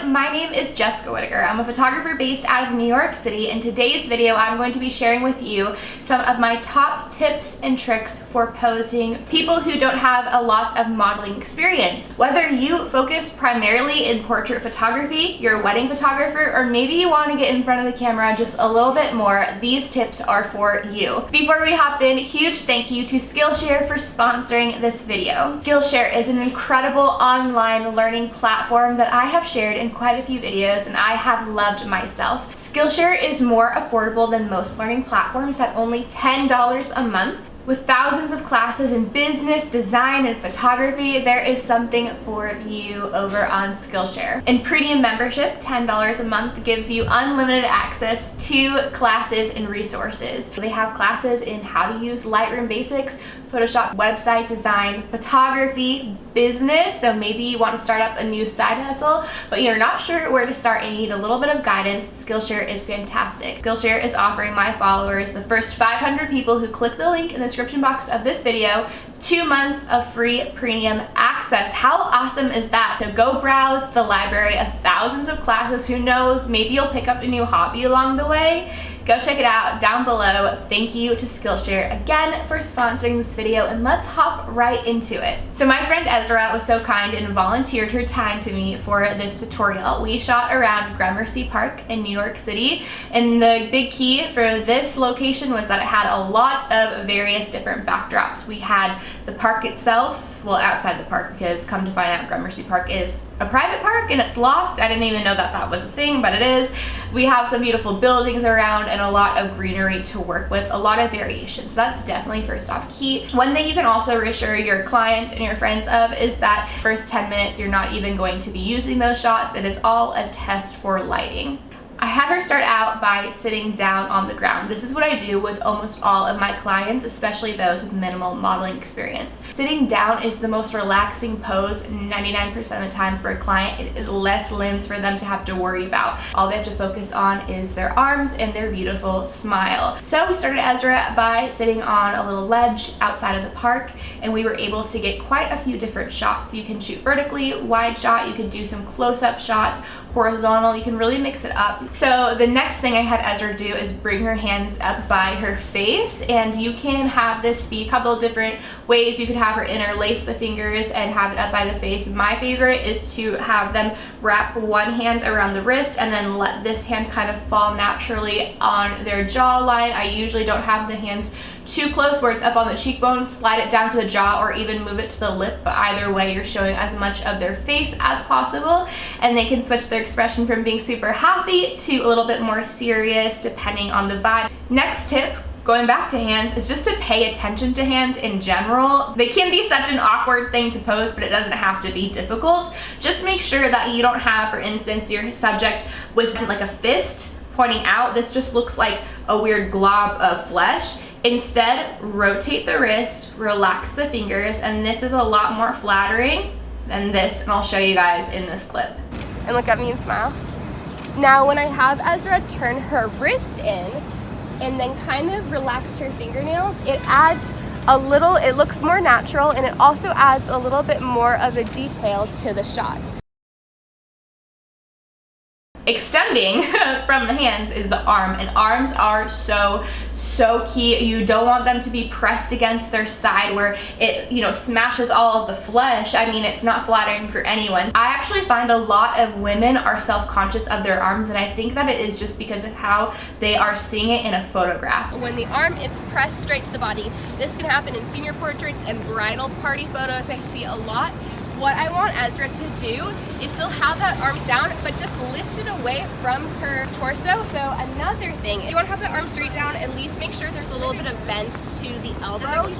my name is Jessica Whitaker. I'm a photographer based out of New York City. In today's video, I'm going to be sharing with you some of my top tips and tricks for posing people who don't have a lot of modeling experience. Whether you focus primarily in portrait photography, you're a wedding photographer, or maybe you want to get in front of the camera just a little bit more, these tips are for you. Before we hop in, huge thank you to Skillshare for sponsoring this video. Skillshare is an incredible online learning platform that I have shared in quite a few videos and I have loved myself. Skillshare is more affordable than most learning platforms at only $10 a month. With thousands of classes in business, design, and photography, there is something for you over on Skillshare. In premium membership, $10 a month gives you unlimited access to classes and resources. They have classes in how to use Lightroom basics, Photoshop, website design, photography, business, so maybe you want to start up a new side hustle, but you're not sure where to start and you need a little bit of guidance. Skillshare is fantastic. Skillshare is offering my followers, the first 500 people who click the link in the description box of this video, 2 months of free premium access. How awesome is that? So go browse the library of thousands of classes. Who knows, maybe you'll pick up a new hobby along the way. Go check it out down below. Thank you to Skillshare again for sponsoring this video, and let's hop right into it. So my friend Ezra was so kind and volunteered her time to me for this tutorial. We shot around Gramercy Park in New York City, and the big key for this location was that it had a lot of various different backdrops. We had the park itself, well, outside the park, because come to find out Gramercy Park is a private park and it's locked. I didn't even know that that was a thing, but it is. We have some beautiful buildings around and a lot of greenery to work with, a lot of variation. So that's definitely first off key. One thing you can also reassure your clients and your friends of is that first 10 minutes you're not even going to be using those shots. It is all a test for lighting. I had her start out by sitting down on the ground. This is what I do with almost all of my clients, especially those with minimal modeling experience. Sitting down is the most relaxing pose 99% of the time for a client. It is less limbs for them to have to worry about. All they have to focus on is their arms and their beautiful smile. So we started Ezra by sitting on a little ledge outside of the park, and we were able to get quite a few different shots. You can shoot vertically, wide shot, you can do some close-up shots, horizontal, you can really mix it up. So the next thing I had Ezra do is bring her hands up by her face, and you can have this be a couple of different ways. You could have her interlace the fingers and have it up by the face. My favorite is to have them wrap one hand around the wrist and then let this hand kind of fall naturally on their jawline. I usually don't have the hands too close where it's up on the cheekbone, slide it down to the jaw, or even move it to the lip, but either way you're showing as much of their face as possible, and they can switch their expression from being super happy to a little bit more serious depending on the vibe. Next tip, going back to hands, is just to pay attention to hands in general. They can be such an awkward thing to pose, but it doesn't have to be difficult. Just make sure that you don't have, for instance, your subject with like a fist pointing out. This just looks like a weird glob of flesh. Instead, rotate the wrist, relax the fingers, and this is a lot more flattering than this, and I'll show you guys in this clip. And look at me and smile. Now when I have Ezra turn her wrist in and then kind of relax her fingernails, it adds a little, it looks more natural, and it also adds a little bit more of a detail to the shot. Extending from the hands is the arm, and arms are so key. You don't want them to be pressed against their side where it, smashes all of the flesh. I mean, it's not flattering for anyone. I actually find a lot of women are self-conscious of their arms, and I think that it is just because of how they are seeing it in a photograph. When the arm is pressed straight to the body, this can happen in senior portraits and bridal party photos. I see a lot. What I want Ezra to do is still have that arm down, but just lift it away from her torso. So another thing, if you want to have the arm straight down, at least make sure there's a little bit of bend to the elbow.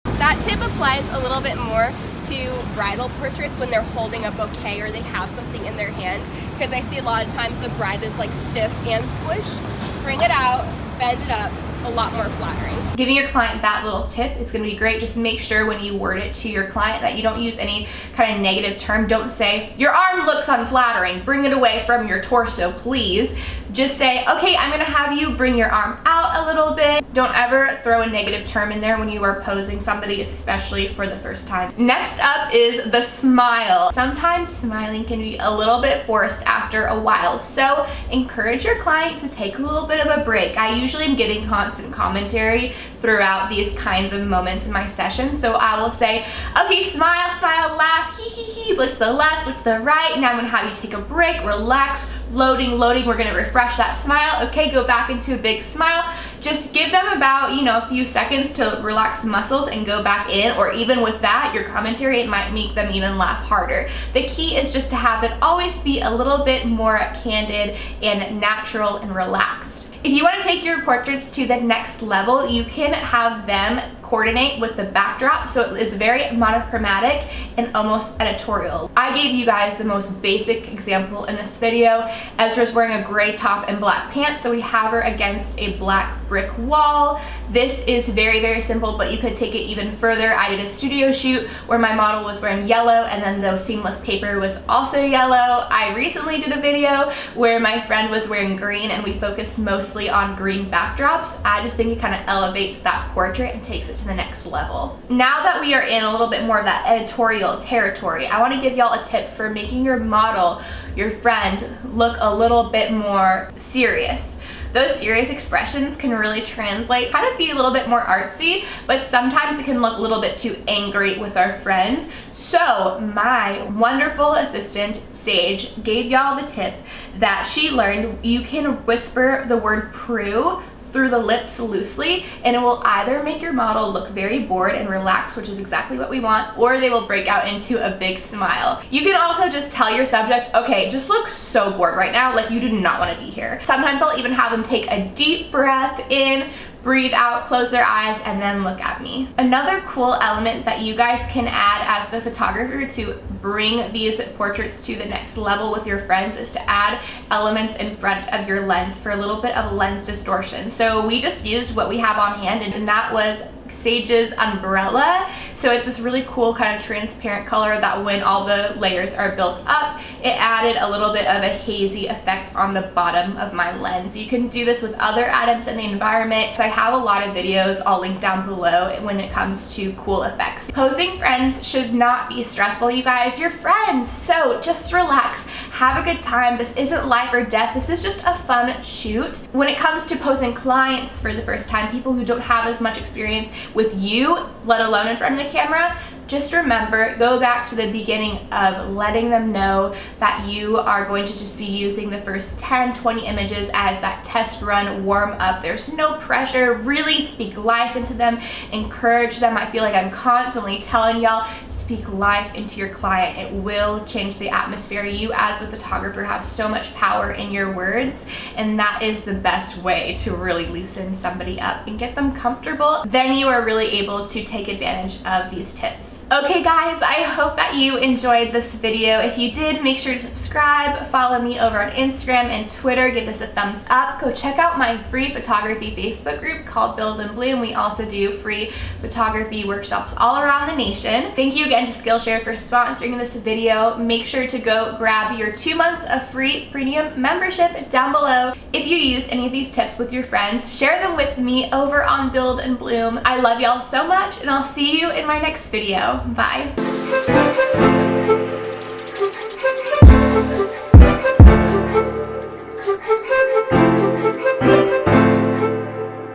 That tip applies a little bit more to bridal portraits when they're holding a bouquet or they have something in their hand, because I see a lot of times the bride is like stiff and squished. Bring it out, bend it up, a lot more flattering. Giving your client that little tip is going to be great. Just make sure when you word it to your client that you don't use any kind of negative term. Don't say, your arm looks unflattering, bring it away from your torso, please. just say, okay, I'm gonna have you bring your arm out a little bit. Don't ever throw a negative term in there when you are posing somebody, especially for the first time. Next up is the smile. Sometimes smiling can be a little bit forced after a while, so encourage your client to take a little bit of a break. I usually am giving constant commentary throughout these kinds of moments in my session, so I will say, okay, smile, smile, laugh, hee hee hee, look to the left, look to the right. Now I'm gonna have you take a break, relax, loading, we're gonna refresh that smile. Okay, go back into a big smile. Just give them about, a few seconds to relax the muscles and go back in, or even with that, your commentary, it might make them even laugh harder. The key is just to have it always be a little bit more candid and natural and relaxed. If you want to take your portraits to the next level, you can have them coordinate with the backdrop, so it is very monochromatic and almost editorial. I gave you guys the most basic example in this video. Ezra's wearing a gray top and black pants, so we have her against a black brick wall. This is very, very simple, but you could take it even further. I did a studio shoot where my model was wearing yellow and then the seamless paper was also yellow. I recently did a video where my friend was wearing green and we focused mostly on green backdrops. I just think it kind of elevates that portrait and takes it to the next level. Now that we are in a little bit more of that editorial territory, I want to give y'all a tip for making your model, your friend, look a little bit more serious. Those serious expressions can really translate, kind of be a little bit more artsy, but sometimes it can look a little bit too angry with our friends. So my wonderful assistant, Sage, gave y'all the tip that she learned. You can whisper the word "prue" through the lips loosely, and it will either make your model look very bored and relaxed, which is exactly what we want, or they will break out into a big smile. You can also just tell your subject, okay, just look so bored right now, like you do not want to be here. Sometimes I'll even have them take a deep breath in, breathe out, close their eyes, and then look at me. Another cool element that you guys can add as the photographer to bring these portraits to the next level with your friends is to add elements in front of your lens for a little bit of lens distortion. So we just used what we have on hand, and that was Sage's umbrella. So it's this really cool kind of transparent color that when all the layers are built up, it added a little bit of a hazy effect on the bottom of my lens. You can do this with other items in the environment. So I have a lot of videos, I'll link down below, when it comes to cool effects. Posing friends should not be stressful, you guys. You're friends, so just relax, have a good time. This isn't life or death, this is just a fun shoot. When it comes to posing clients for the first time, people who don't have as much experience with you, let alone in front of the camera, just remember, go back to the beginning of letting them know that you are going to just be using the first 10, 20 images as that test run, warm up. There's no pressure. Really speak life into them, encourage them. I feel like I'm constantly telling y'all, speak life into your client. It will change the atmosphere. You as the photographer have so much power in your words, and that is the best way to really loosen somebody up and get them comfortable. Then you are really able to take advantage of these tips. Okay guys, I hope that you enjoyed this video. If you did, make sure to subscribe, follow me over on Instagram and Twitter, give this a thumbs up. Go check out my free photography Facebook group called Build and Bloom. We also do free photography workshops all around the nation. Thank you again to Skillshare for sponsoring this video. Make sure to go grab your 2 months of free premium membership down below. If you used any of these tips with your friends, share them with me over on Build and Bloom. I love y'all so much, and I'll see you in my next video. Bye.